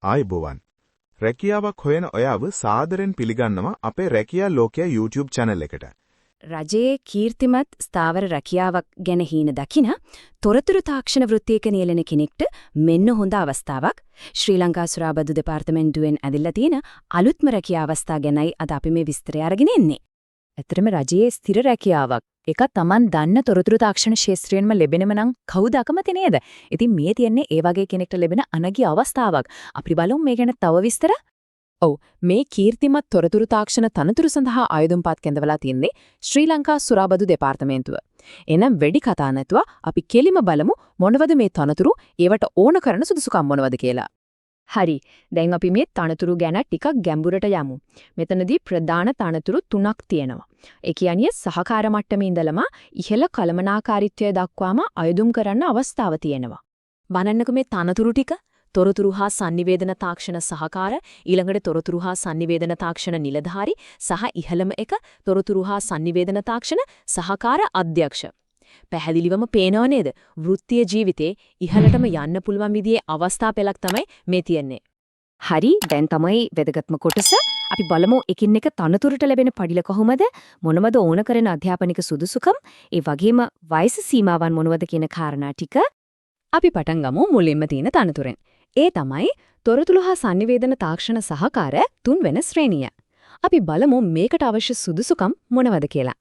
ආයුබෝවන්. රැකියාවක් හොයන ඔයාව සාදරෙන් පිළිගන්නවා අපේ රැකියා ලෝකයා YouTube channel එකට. රජයේ කීර්තිමත් ස්ථාවර රැකියාවක් ගැන හීන දකින තොරතුරු තාක්ෂණ වෘත්තියක නියැලෙන කෙනෙක්ට මෙන්න හොඳ අවස්ථාවක්. ශ්‍රී ලංකා සුරාබදු දෙපාර්තමේන්තුවෙන් ඇදලා තියෙන අලුත්ම රැකියා අවස්ථා ගැනයි අද අපි මේ විස්තරය අරගෙන ඉන්නේ. ඇත්තටම රජයේ ස්ථිර රැකියාවක්. ඒක Taman දන්න තොරතුරු තාක්ෂණ ශාස්ත්‍රයෙන්ම ලැබෙනම නම් කවුද අකමැති නේද? ඉතින් මේ තියන්නේ ඒ වගේ කෙනෙක්ට ලැබෙන අනගි අවස්ථාවක්. අපි බලමු මේ ගැන තව විස්තර. ඔව් මේ කීර්තිමත් තොරතුරු තාක්ෂණ තනතුරු සඳහා ආයුධම්පත් කැඳවලා තින්නේ ශ්‍රී ලංකා සුරාබදු දෙපාර්තමේන්තුව. එනම් වැඩි කතා නැතුව අපි කෙලිම බලමු මොනවද මේ තනතුරු ඒවට ඕන කරන සුදුසුකම් මොනවද කියලා. හරි. දැන් අපි මේ තනතුරු ගැන ටිකක් ගැඹුරට යමු. මෙතනදී ප්‍රධාන තනතුරු 3ක් තියෙනවා. ඒ කියන්නේ සහකාර මට්ටමේ ඉඳලම ඉහළ කළමනාකාරීත්වය දක්වාම ආයුධම් කරන්න අවස්ථාව තියෙනවා. බලන්නකෝ මේ තනතුරු ටික. තොරතුරු හා sannivedana තාක්ෂණ සහකාර, ඊළඟට තොරතුරු හා sannivedana තාක්ෂණ නිලධාරි සහ ඉහළම එක තොරතුරු හා sannivedana තාක්ෂණ සහකාර අධ්‍යක්ෂ. පැහැදිලිවම පේනව නේද? වෘත්තීය ජීවිතේ ඉහළටම යන්න පුළුවන් විදිහේ අවස්ථා පෙළක් තමයි මේ තියෙන්නේ. හරි, දැන් තමයි වැදගත්ම කොටස. අපි බලමු එකින් එක තනතුරට ලැබෙන පඩිල කොහොමද? මොනවද ඕන කරන අධ්‍යාපනික සුදුසුකම්? ඒ වගේම වයස සීමාවන් මොනවද කියන කාරණා ටික. අපි පටන් ගමු මුලින්ම තියෙන තනතුරෙන්. ඒ තමයි තොරතුරු හා sannivedana තාක්ෂණ සහකාර 3 වෙනි ශ්‍රේණිය. අපි බලමු මේකට අවශ්‍ය සුදුසුකම් මොනවද කියලා.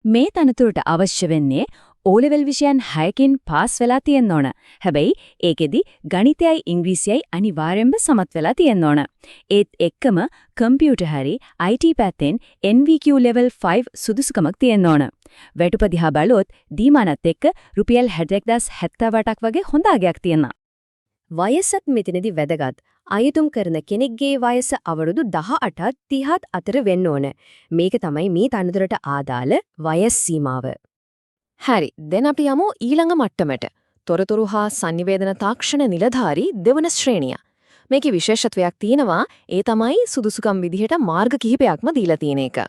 මේ තනතුරට අවශ්‍ය වෙන්නේ O-level විෂයන් 6කින් පාස් වෙලා තියෙන්න ඕන. හැබැයි ඒකෙදි ගණිතයයි ඉංග්‍රීසියයි අනිවාර්යෙන්ම සමත් වෙලා තියෙන්න ඕන. ඒත් එක්කම කම්පියුටර් හරි IT පැත්තෙන් NVQ level 5 සුදුසුකමක් තියෙන්න ඕන. වැටුප දිහා බලුවොත් දීමානත් එක්ක රුපියල් 60078ක් වගේ හොඳ අගයක් තියෙනවා. වයසත් මෙතනදී වැදගත්. ආයුධම් කරන කෙනෙක්ගේ වයස අවුරුදු 18ත් 30ත් අතර වෙන්න ඕන. මේක තමයි මේ තනතුරට ආදාළ වයස් සීමාව. හරි, දැන් අපි යමු ඊළඟ මට්ටමට. තොරතුරු හා sannivedana තාක්ෂණ නිලධාරි දෙවන ශ්‍රේණිය. මේකේ විශේෂත්වයක් තියෙනවා. ඒ තමයි සුදුසුකම් විදිහට මාර්ග කිහිපයක්ම දීලා තියෙන එක.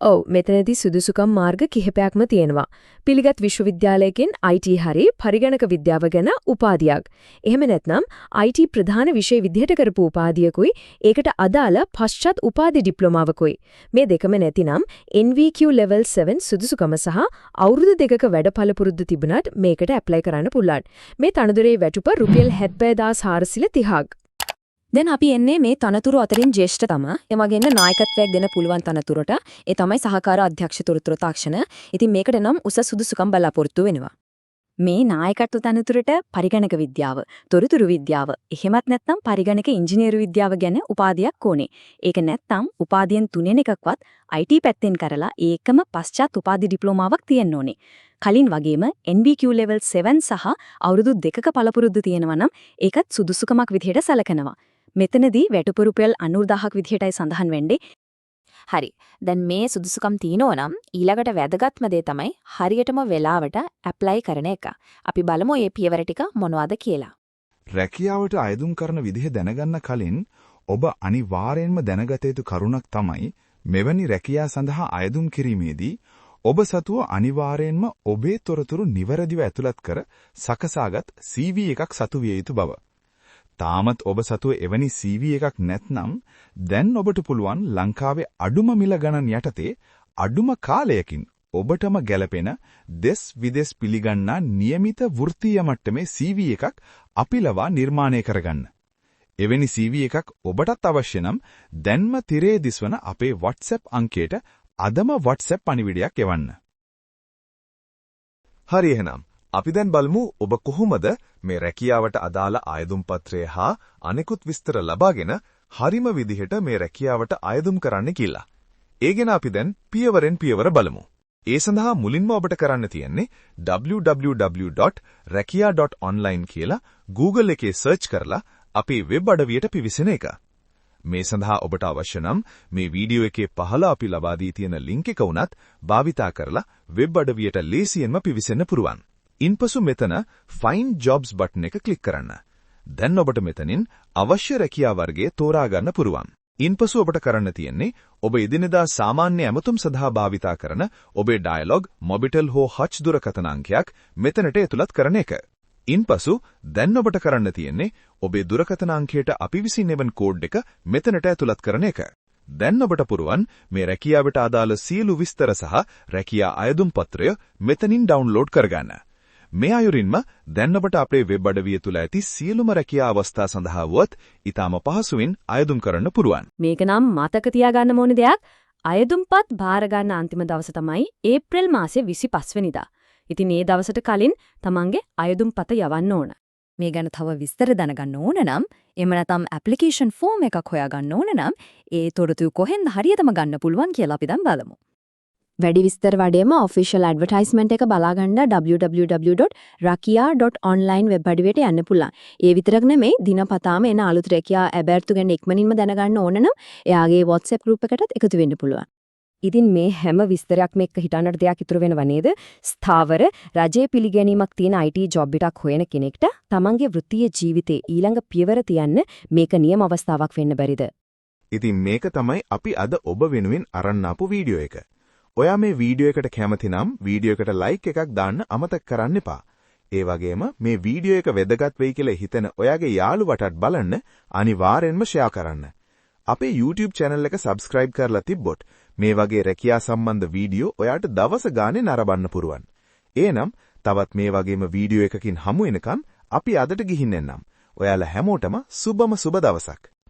ඔව්, මෙතනදී සුදුසුකම් මාර්ග කිහිපයක්ම තියෙනවා. පිළිගත් විශ්වවිද්‍යාලයකින් IT හරි පරිගණක විද්‍යාව ගැන උපාධියක්. එහෙම නැත්නම් IT ප්‍රධාන විෂය විදිහට කරපු උපාධියකුයි ඒකට අදාළ පශ්චාත් උපාධි ඩිප්ලෝමාවකුයි. මේ දෙකම නැතිනම් NVQ level 7 සුදුසුකම සහ අවුරුදු 2ක වැඩ පළපුරුද්ද තිබුණත් මේකට ඇප්ලයි කරන්න පුළුවන්. මේ තනතුරේ වැටුප රුපියල් 70430ක්. දැන් අපි එන්නේ මේ තනතුරු අතරින් ජ්‍යෙෂ්ඨතම, එමගින් නායකත්වයක් දෙන්න පුළුවන් තනතුරට. ඒ තමයි සහකාර අධ්‍යක්ෂ තොරතුරු තාක්ෂණ. ඉතින් මේකට නම් උස සුදුසුකම් බලාපොරොත්තු වෙනවා. මේ නායකත්ව තනතුරට පරිගණක විද්‍යාව, තොරතුරු විද්‍යාව, එහෙමත් නැත්නම් පරිගණක ඉංජිනේරු විද්‍යාව ගැන උපාධියක් ඕනේ. ඒක නැත්නම් උපාධියෙන් 3 එකක්වත් IT පැත්තෙන් කරලා ඒකම පශ්චාත් උපාධි ඩිප්ලෝමාවක් තියෙන්න ඕනේ. කලින් වගේම NVQ level 7 සහ අවුරුදු 2ක පළපුරුද්ද තියෙනවා නම් ඒකත් සුදුසුකමක් විදිහට සැලකනවා. මෙතනදී වැටුප රුපියල් 90000ක් විදිහටයි සඳහන් වෙන්නේ. හරි. දැන් මේ සුදුසුකම් තියෙනවා නම් ඊළඟට වැදගත්ම දේ තමයි හරියටම වෙලාවට ඇප්ලයි කරන එක. අපි බලමු මේ පියවර ටික මොනවද කියලා. රැකියාවට අයදුම් කරන විදිහ දැනගන්න කලින් ඔබ අනිවාර්යෙන්ම දැනගත යුතු කරුණක් තමයි මෙවැනි රැකියා සඳහා අයදුම් කිරීමේදී ඔබ සතුව අනිවාර්යෙන්ම ඔබේ තොරතුරු නිවැරදිව ඇතුළත් කර සකසාගත් CV එකක් සතු විය යුතු බව. තාමත් ඔබ සතුව එවැනි CV එකක් නැත්නම් දැන් ඔබට පුළුවන් ලංකාවේ අඩුම මිල ගණන් යටතේ අඩුම කාලයකින් ඔබටම ගැළපෙන දෙස් විදෙස් පිළිගන්නා નિયમિત වෘත්තීය මට්ටමේ CV එකක් අපි ලවා නිර්මාණය කරගන්න. එවැනි CV එකක් ඔබටත් අවශ්‍ය නම් දැන්ම තිරේ දිස්වන අපේ WhatsApp අංකයට අදම WhatsApp පණිවිඩයක් එවන්න. හරි, එහෙනම් අපි දැන් බලමු ඔබ කොහොමද මේ රැකියාවට අදාළ ආයදුම් පත්‍රය හා අනෙකුත් විස්තර ලබාගෙන හරිම විදිහට මේ රැකියාවට ආයදුම් කරන්න කියලා. ඒ ගැන අපි දැන් පියවරෙන් පියවර බලමු. ඒ සඳහා මුලින්ම ඔබට කරන්න තියෙන්නේ www.rakia.online කියලා Google එකේ සර්ච් කරලා අපේ වෙබ් අඩවියට පිවිසෙන එක. මේ සඳහා ඔබට අවශ්‍ය නම් මේ වීඩියෝ එකේ පහළ අපි ලබා දී තියෙන ලින්ක් එක උනත් භාවිතා කරලා වෙබ් අඩවියට ලේසියෙන්ම පිවිසෙන්න පුරුවන්. ඉන්පසු මෙතන Find Jobs බටන් එක ක්ලික් කරන්න. දැන් ඔබට මෙතනින් අවශ්‍ය රැකියා වර්ගය තෝරා ගන්න පුරුවන්. ඉන්පසු ඔබට කරන්න තියෙන්නේ ඔබ එදිනෙදා සාමාන්‍ය ඇමතුම් සඳහා භාවිතා කරන ඔබේ ඩයලොග්, මොබිටෙල් හෝ හච් දුරකථන අංකයක් මෙතනට ඇතුළත් කරන එක. ඉන්පසු දැන් ඔබට කරන්න තියෙන්නේ ඔබේ දුරකථන අංකයට අපි විසින් එවන කෝඩ් එක මෙතනට ඇතුළත් කරන එක. දැන් ඔබට පුරුවන් මේ රැකියාවට අදාළ සියලු විස්තර සහ රැකියා අයදුම් පත්‍රය මෙතනින් ඩවුන්ලෝඩ් කරගන්න. මේ අයුරින්ම දැන් ඔබට අපේ වෙබ් අඩවිය තුල ඇති සියලුම රැකියා අවස්ථා සඳහා වුවත් ඊටම පහසුවෙන් අයදුම් කරන්න පුරුවන්. මේක නම් මතක තියාගන්න ඕන දෙයක්. අයදුම්පත් බාර ගන්න අන්තිම දවස තමයි ඒප්‍රිල් මාසේ 25 වෙනිදා. ඉතින් මේ දවසට කලින් තමන්ගේ අයදුම්පත යවන්න ඕන. මේ ගැන තව විස්තර දැනගන්න ඕන නම් එහෙම නැත්නම් ඇප්ලිකේෂන් ෆෝම් එකක් හොයාගන්න ඕන නම් ඒ තොරතුරු කොහෙන්ද හරියටම ගන්න පුළුවන් කියලා අපි දැන් බලමු. වැඩි විස්තර වඩේම ඔෆිෂියල් ඇඩ්වර්ටයිස්මන්ට් එක බලා ගන්න www.rakia.online වෙබ් අඩවියට යන්න පුළුවන්. ඒ විතරක් නෙමෙයි දිනපතාම එන අලුත් රැකියා ඇබෑර්තු ගැන ඉක්මනින්ම දැනගන්න ඕන නම් එයාගේ WhatsApp group එකටත් එකතු වෙන්න පුළුවන්. ඉතින් මේ හැම විස්තරයක්ම එක්ක හිතන්නට දෙයක් ඉතුරු වෙනව නේද? ස්ථාවර රජයේ පිළිගැනීමක් තියෙන IT ජොබ් එකක් හොයන කෙනෙක්ට තමන්ගේ වෘත්තීය ජීවිතේ ඊළඟ පියවර තියන්න මේක නියම අවස්ථාවක් වෙන්න බැරිද? ඉතින් මේක තමයි අපි අද ඔබ වෙනුවෙන් අරන් ආපු වීඩියෝ එක. ඔයා මේ වීඩියෝ එකට කැමති නම් වීඩියෝ එකට ලයික් එකක් දාන්න අමතක කරන්න එපා. ඒ වගේම මේ වීඩියෝ එක වැදගත් වෙයි කියලා හිතන ඔයාගේ යාළුවටත් බලන්න අනිවාර්යෙන්ම ෂෙයා කරන්න. අපේ YouTube channel එක subscribe කරලා තිබ්බොත් මේ වගේ රැකියා සම්බන්ධ වීඩියෝ ඔයාට දවස ගානේ නරඹන්න පුරුවන්. එහෙනම් තවත් මේ වගේම වීඩියෝ එකකින් හමු වෙනකන් අපි අදට ගිහින් එන්නම්. ඔයාලා හැමෝටම සුබම සුබ දවසක්.